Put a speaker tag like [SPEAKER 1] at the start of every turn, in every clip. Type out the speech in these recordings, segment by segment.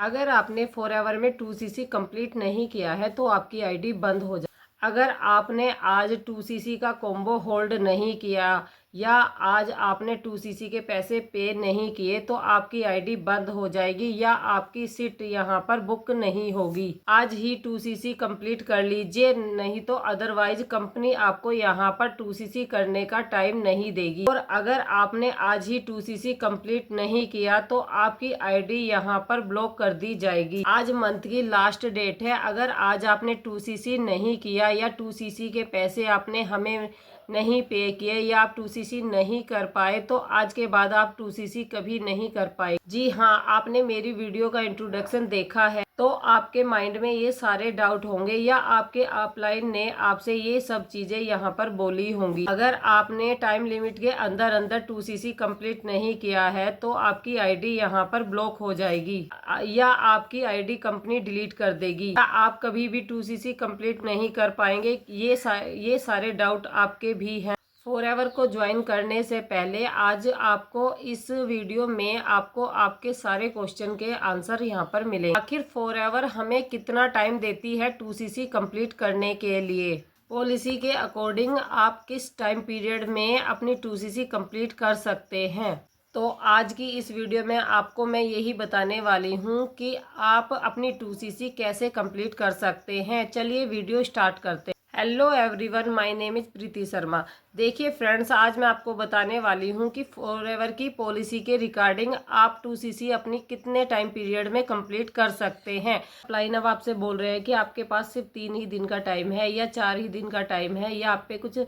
[SPEAKER 1] अगर आपने फॉरएवर में 2cc कंप्लीट नहीं किया है तो आपकी आईडी बंद हो जाए। अगर आपने आज 2cc का कॉम्बो होल्ड नहीं किया या आज आपने 2cc के पैसे पे नहीं किए तो आपकी आईडी बंद हो जाएगी या आपकी सीट यहाँ पर बुक नहीं होगी। आज ही 2cc कंप्लीट कर लीजिए, नहीं तो अदरवाइज कंपनी आपको यहाँ पर 2cc करने का टाइम नहीं देगी। और अगर आपने आज ही 2cc कंप्लीट नहीं किया तो आपकी आईडी यहाँ पर ब्लॉक कर दी जाएगी। आज मंथ की लास्ट डेट है। अगर आज आपने 2cc नहीं किया या 2cc के पैसे आपने हमें नहीं पे किए या आप 2cc नहीं कर पाए तो आज के बाद आप 2cc कभी नहीं कर पाए। जी हाँ, आपने मेरी वीडियो का इंट्रोडक्शन देखा है तो आपके माइंड में ये सारे डाउट होंगे या आपके अपलाइन ने आपसे ये सब चीजें यहाँ पर बोली होंगी। अगर आपने टाइम लिमिट के अंदर अंदर 2cc कंप्लीट नहीं किया है तो आपकी आईडी यहाँ पर ब्लॉक हो जाएगी या आपकी आईडी कंपनी डिलीट कर देगी या आप कभी भी 2cc कंप्लीट नहीं कर पाएंगे। ये सारे डाउट आपके भी हैं। फॉरएवर को ज्वाइन करने से पहले आज आपको इस वीडियो में आपको आपके सारे क्वेश्चन के आंसर यहाँ पर मिले। आखिर फॉरएवर हमें कितना टाइम देती है 2cc कंप्लीट करने के लिए। पॉलिसी के अकॉर्डिंग आप किस टाइम पीरियड में अपनी 2cc कंप्लीट कर सकते हैं। तो आज की इस वीडियो में आपको मैं यही बताने वाली हूँ कि आप अपनी 2cc कैसे कंप्लीट कर सकते हैं। चलिए वीडियो स्टार्ट करते हैं। Hello everyone, my name is Preeti Sharma. देखिए फ्रेंड्स, आज मैं आपको बताने वाली हूँ कि फॉरएवर की पॉलिसी के रिगार्डिंग आप 2cc अपनी कितने टाइम पीरियड में कंप्लीट कर सकते हैं। अपलाइन अब आपसे बोल रहे हैं कि आपके पास सिर्फ 3 ही दिन का टाइम है या 4 ही दिन का टाइम है या आप पे कुछ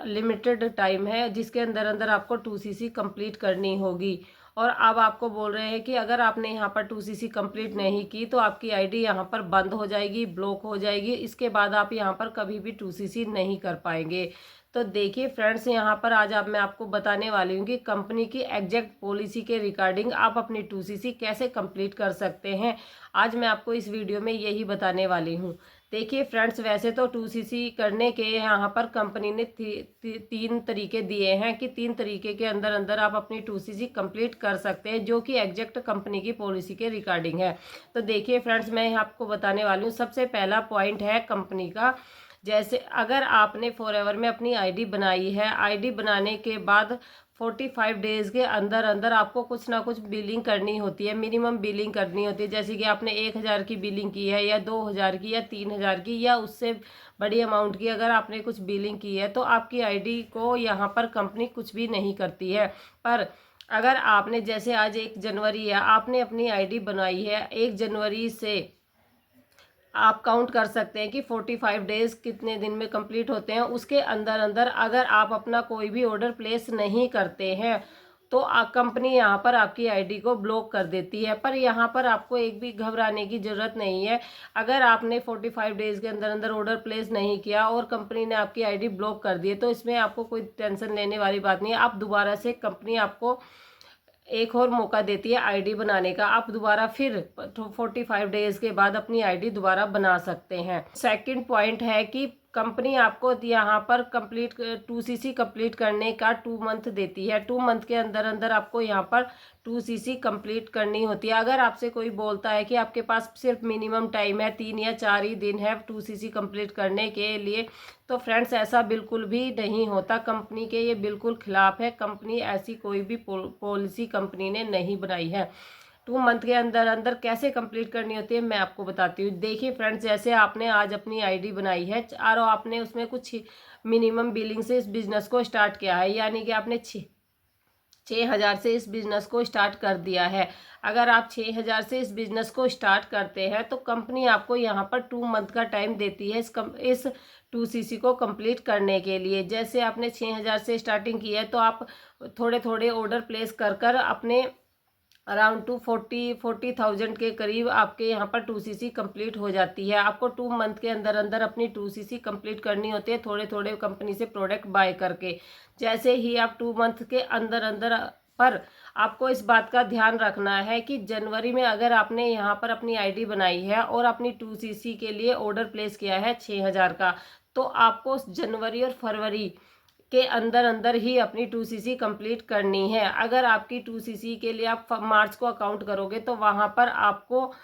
[SPEAKER 1] लिमिटेड टाइम है जिसके अंदर अंदर आपको 2cc कंप्लीट करनी होगी। और अब आपको बोल रहे हैं कि अगर आपने यहाँ पर 2cc कंप्लीट नहीं की तो आपकी आईडी यहाँ पर बंद हो जाएगी, ब्लॉक हो जाएगी। इसके बाद आप यहाँ पर कभी भी 2cc नहीं कर पाएंगे। तो देखिए फ्रेंड्स, यहाँ पर आज मैं आपको बताने वाली हूँ कि कंपनी की एग्जैक्ट पॉलिसी के रिगार्डिंग आप अपनी 2cc कैसे कंप्लीट कर सकते हैं। आज मैं आपको इस वीडियो में यही बताने वाली हूँ। देखिए फ्रेंड्स, वैसे तो 2cc करने के यहाँ पर कंपनी ने 3 तरीके दिए हैं कि 3 तरीके के अंदर अंदर आप अपनी 2cc कंप्लीट कर सकते हैं, जो कि एग्जैक्ट कंपनी की पॉलिसी के रिगार्डिंग है। तो देखिए फ्रेंड्स, मैं आपको बताने वाली हूँ। सबसे पहला पॉइंट है कंपनी का। जैसे अगर आपने फॉरएवर में अपनी आईडी बनाई है, आईडी बनाने के बाद 45 डेज के अंदर अंदर आपको कुछ ना कुछ बिलिंग करनी होती है, मिनिमम बिलिंग करनी होती है। जैसे कि आपने 1000 की बिलिंग की है या 2000 की या 3000 की या उससे बड़ी अमाउंट की अगर आपने कुछ बिलिंग की है तो आपकी आईडी को यहाँ पर कंपनी कुछ भी नहीं करती है। पर अगर आपने जैसे आज 1 जनवरी है, आपने अपनी आईडी बनाई है, 1 जनवरी से आप काउंट कर सकते हैं कि 45 डेज कितने दिन में कंप्लीट होते हैं। उसके अंदर अंदर अगर आप अपना कोई भी ऑर्डर प्लेस नहीं करते हैं तो कंपनी यहाँ पर आपकी आईडी को ब्लॉक कर देती है। पर यहाँ पर आपको एक भी घबराने की ज़रूरत नहीं है। अगर आपने 45 डेज के अंदर अंदर ऑर्डर प्लेस नहीं किया और कंपनी ने आपकी आईडी ब्लॉक कर दी है तो इसमें आपको कोई टेंशन लेने वाली बात नहीं है। आप दोबारा से, कंपनी आपको एक और मौका देती है आईडी बनाने का। आप दोबारा फिर 45 डेज के बाद अपनी आईडी दोबारा बना सकते हैं। सेकंड पॉइंट है कि कंपनी आपको यहाँ पर कंप्लीट 2cc कंप्लीट करने का 2 मंथ देती है। 2 मंथ के अंदर अंदर आपको यहाँ पर 2cc कंप्लीट करनी होती है। अगर आपसे कोई बोलता है कि आपके पास सिर्फ मिनिमम टाइम है, 3 या 4 ही दिन है 2cc कंप्लीट करने के लिए, तो फ्रेंड्स ऐसा बिल्कुल भी नहीं होता। कंपनी के ये बिल्कुल खिलाफ है। कंपनी ऐसी कोई भी पॉलिसी कंपनी ने नहीं बनाई है। 2 मंथ के अंदर अंदर कैसे कंप्लीट करनी होती है मैं आपको बताती हूँ। देखिए फ्रेंड्स, जैसे आपने आज अपनी आईडी बनाई है और आपने उसमें कुछ मिनिमम बिलिंग से इस बिजनेस को स्टार्ट किया है, यानी कि आपने 6,000 से इस बिज़नेस को स्टार्ट कर दिया है। अगर आप 6,000 से इस बिज़नेस को स्टार्ट करते हैं तो कंपनी आपको यहाँ पर 2 मंथ का टाइम देती है इस 2cc को कंप्लीट करने के लिए। जैसे आपने 6,000 से स्टार्टिंग की है तो आप थोड़े थोड़े ऑर्डर प्लेस कर कर अपने अराउंड 40,000 के करीब आपके यहाँ पर 2cc कंप्लीट हो जाती है। आपको 2 मंथ के अंदर अंदर अपनी 2cc कंप्लीट करनी होती है, थोड़े थोड़े कंपनी से प्रोडक्ट बाय करके। जैसे ही आप 2 मंथ के अंदर अंदर पर आपको इस बात का ध्यान रखना है कि जनवरी में अगर आपने यहाँ पर अपनी आईडी बनाई है और अपनी 2cc के लिए ऑर्डर प्लेस किया है 6,000 का, तो आपको जनवरी और फरवरी के अंदर अंदर ही अपनी 2cc कंप्लीट करनी है। अगर आपकी 2cc के लिए आप मार्च को अकाउंट करोगे तो वहाँ पर आपको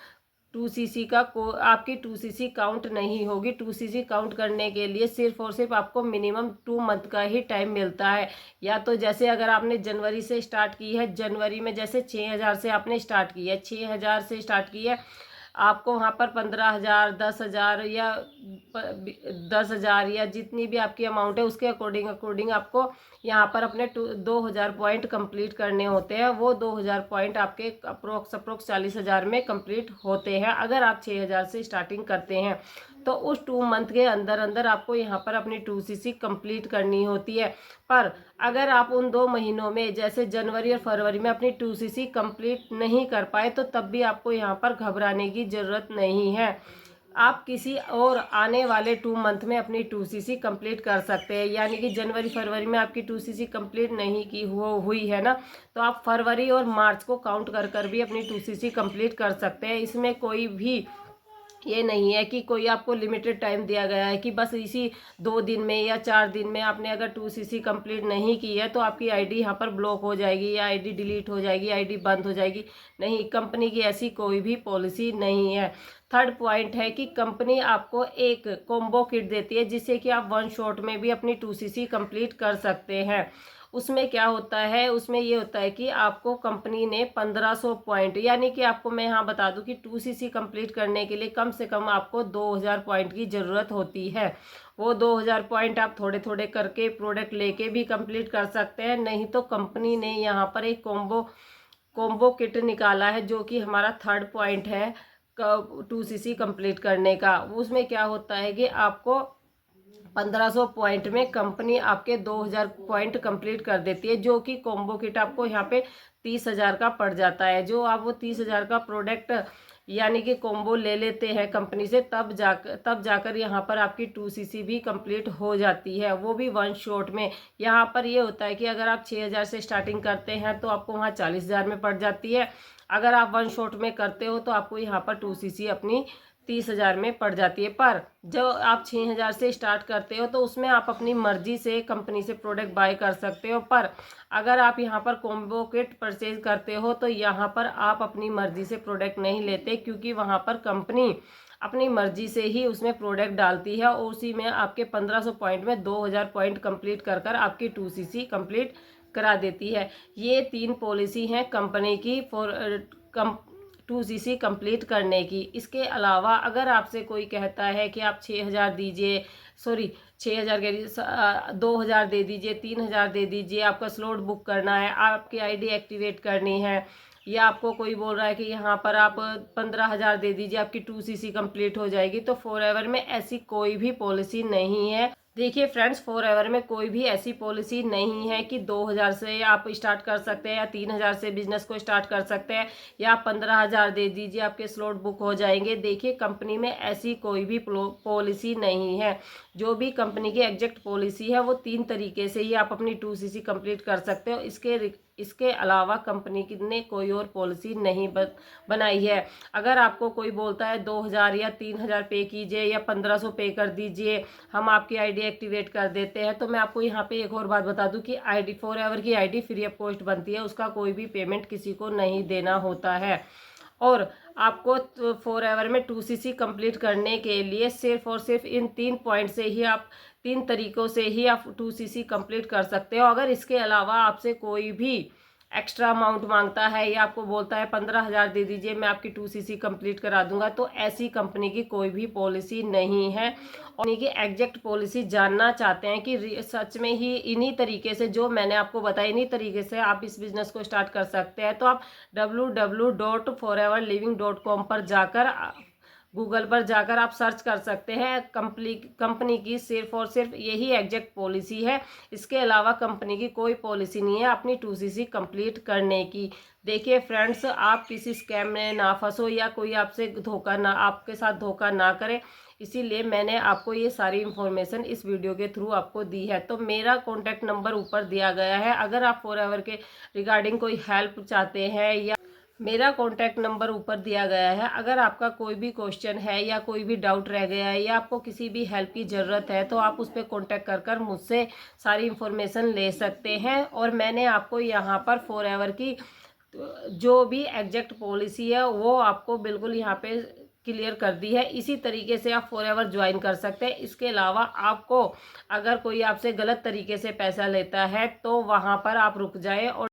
[SPEAKER 1] 2cc का आपकी 2cc काउंट नहीं होगी। 2cc काउंट करने के लिए सिर्फ और सिर्फ आपको मिनिमम 2 मंथ का ही टाइम मिलता है। या तो जैसे अगर आपने जनवरी से स्टार्ट की है, जनवरी में जैसे 6,000 से आपने स्टार्ट की है, 6,000 से स्टार्ट की है, आपको वहाँ पर 15,000, 10,000 या 10,000 या जितनी भी आपकी अमाउंट है उसके अकॉर्डिंग आपको यहाँ पर अपने 2,000 पॉइंट कंप्लीट करने होते हैं। वो 2,000 पॉइंट आपके अप्रोक्स 40,000 में कंप्लीट होते हैं अगर आप 6,000 से स्टार्टिंग करते हैं। तो उस 2 मंथ के अंदर अंदर आपको यहाँ पर अपनी 2cc कंप्लीट करनी होती है। पर अगर आप उन 2 महीनों में जैसे जनवरी और फरवरी में अपनी 2cc कंप्लीट नहीं कर पाए तो तब भी आपको यहाँ पर घबराने की ज़रूरत नहीं है। आप किसी और आने वाले 2 मंथ में अपनी 2cc कंप्लीट कर सकते हैं। यानी कि जनवरी फरवरी में आपकी 2cc कंप्लीट नहीं की हुई है ना, तो आप फरवरी और मार्च को काउंट कर भी अपनी 2cc कंप्लीट कर सकते हैं। इसमें कोई भी ये नहीं है कि कोई आपको लिमिटेड टाइम दिया गया है कि बस इसी 2 दिन में या 4 दिन में आपने अगर 2cc कंप्लीट नहीं की है तो आपकी आईडी यहाँ पर ब्लॉक हो जाएगी या आईडी डिलीट हो जाएगी, आईडी बंद हो जाएगी। नहीं, कंपनी की ऐसी कोई भी पॉलिसी नहीं है। थर्ड पॉइंट है कि कंपनी आपको एक कॉम्बो किट देती है जिससे कि आप 1 शॉट में भी अपनी 2cc कंप्लीट कर सकते हैं। उसमें क्या होता है, उसमें ये होता है कि आपको कंपनी ने 1500 पॉइंट, यानी कि आपको मैं यहाँ बता दूं कि 2cc कंप्लीट करने के लिए कम से कम आपको 2000 पॉइंट की ज़रूरत होती है। वो 2000 पॉइंट आप थोड़े थोड़े करके प्रोडक्ट लेके भी कंप्लीट कर सकते हैं। नहीं तो कंपनी ने यहाँ पर एक कॉम्बो किट निकाला है जो कि हमारा थर्ड पॉइंट है 2cc कंप्लीट करने का। उसमें क्या होता है कि आपको 1500 पॉइंट में कंपनी आपके 2000 पॉइंट कंप्लीट कर देती है, जो कि कॉम्बो किट आपको यहाँ पे 30,000 का पड़ जाता है। जो आप वो 30,000 का प्रोडक्ट यानी कि कॉम्बो ले लेते हैं कंपनी से तब जाकर यहाँ पर आपकी 2cc भी कंप्लीट हो जाती है, वो भी 1 शॉट में। यहाँ पर ये होता है कि अगर आप 6,000 से स्टार्टिंग करते हैं तो आपको वहाँ 40,000 में पड़ जाती है। अगर आप 1 शॉट में करते हो तो आपको यहाँ पर 2cc अपनी 30,000 में पड़ जाती है। पर जब आप 6,000 से स्टार्ट करते हो तो उसमें आप अपनी मर्जी से कंपनी से प्रोडक्ट बाय कर सकते हो। पर अगर आप यहाँ पर कॉम्बो किट परचेज करते हो तो यहाँ पर आप अपनी मर्जी से प्रोडक्ट नहीं लेते, क्योंकि वहाँ पर कंपनी अपनी मर्जी से ही उसमें प्रोडक्ट डालती है और उसी में आपके 1500 पॉइंट में 2000 पॉइंट कंप्लीट कर आपकी 2cc कंप्लीट करा देती है। ये 3 पॉलिसी हैं कंपनी की फॉर 2cc कंप्लीट करने की। इसके अलावा अगर आपसे कोई कहता है कि आप 6,000 दीजिए, 6,000 कह 2,000 दे दीजिए, 3,000 दे दीजिए, आपका स्लॉट बुक करना है, आपकी आईडी एक्टिवेट करनी है, या आपको कोई बोल रहा है कि यहाँ पर आप 15,000 दे दीजिए आपकी 2cc कंप्लीट हो जाएगी, तो फॉरएवर में ऐसी कोई भी पॉलिसी नहीं है। देखिए फ्रेंड्स, फॉरएवर में कोई भी ऐसी पॉलिसी नहीं है कि 2,000 से आप स्टार्ट कर सकते हैं या 3,000 से बिजनेस को स्टार्ट कर सकते हैं या 15,000 दे दीजिए आपके स्लॉट बुक हो जाएंगे। देखिए कंपनी में ऐसी कोई भी पॉलिसी नहीं है। जो भी कंपनी की एग्जैक्ट पॉलिसी है वो 3 तरीके से ही आप अपनी 2cc कंप्लीट कर सकते हो। इसके अलावा कंपनी ने कोई और पॉलिसी नहीं बनाई है। अगर आपको कोई बोलता है 2,000 या 3,000 पे कीजिए या 1,500 पे कर दीजिए, हम आपकी आईडी एक्टिवेट कर देते हैं, तो मैं आपको यहाँ पे एक और बात बता दूं कि आईडी फॉरएवर की आईडी फ्री ऑफ कॉस्ट बनती है, उसका कोई भी पेमेंट किसी को नहीं देना होता है। और आपको फॉरएवर में 2cc कंप्लीट करने के लिए सिर्फ और सिर्फ इन 3 पॉइंट से ही आप 3 तरीकों से ही आप 2cc कंप्लीट कर सकते हो। अगर इसके अलावा आपसे कोई भी एक्स्ट्रा अमाउंट मांगता है या आपको बोलता है 15,000 दे दीजिए मैं आपकी 2cc कंप्लीट करा दूंगा, तो ऐसी कंपनी की कोई भी पॉलिसी नहीं है। और इनकी एग्जैक्ट पॉलिसी जानना चाहते हैं कि सच में ही इन्हीं तरीके से जो मैंने आपको बताया इन्हीं तरीके से आप इस बिज़नेस को स्टार्ट कर सकते हैं, तो आप www.foreverliving.com पर जाकर गूगल पर जाकर आप सर्च कर सकते हैं। कंपनी की सिर्फ और सिर्फ यही एग्जैक्ट पॉलिसी है। इसके अलावा कंपनी की कोई पॉलिसी नहीं है अपनी 2cc कंप्लीट करने की। देखिए फ्रेंड्स, आप किसी स्कैम में ना फंसो या कोई आपके साथ धोखा ना करे, इसीलिए मैंने आपको ये सारी इन्फॉर्मेशन इस वीडियो के थ्रू आपको दी है। तो मेरा कॉन्टैक्ट नंबर ऊपर दिया गया है। अगर आप फॉरएवर के रिगार्डिंग कोई हेल्प चाहते हैं या मेरा कॉन्टैक्ट नंबर ऊपर दिया गया है। अगर आपका कोई भी क्वेश्चन है या कोई भी डाउट रह गया है या आपको किसी भी हेल्प की ज़रूरत है तो आप उस पर कॉन्टैक्ट कर मुझसे सारी इन्फॉर्मेशन ले सकते हैं। और मैंने आपको यहाँ पर फॉरएवर की जो भी एग्जैक्ट पॉलिसी है वो आपको बिल्कुल यहाँ पे क्लियर कर दी है। इसी तरीके से आप फॉरएवर ज्वाइन कर सकते हैं। इसके अलावा आपको अगर कोई आपसे गलत तरीके से पैसा लेता है तो वहाँ पर आप रुक जाए और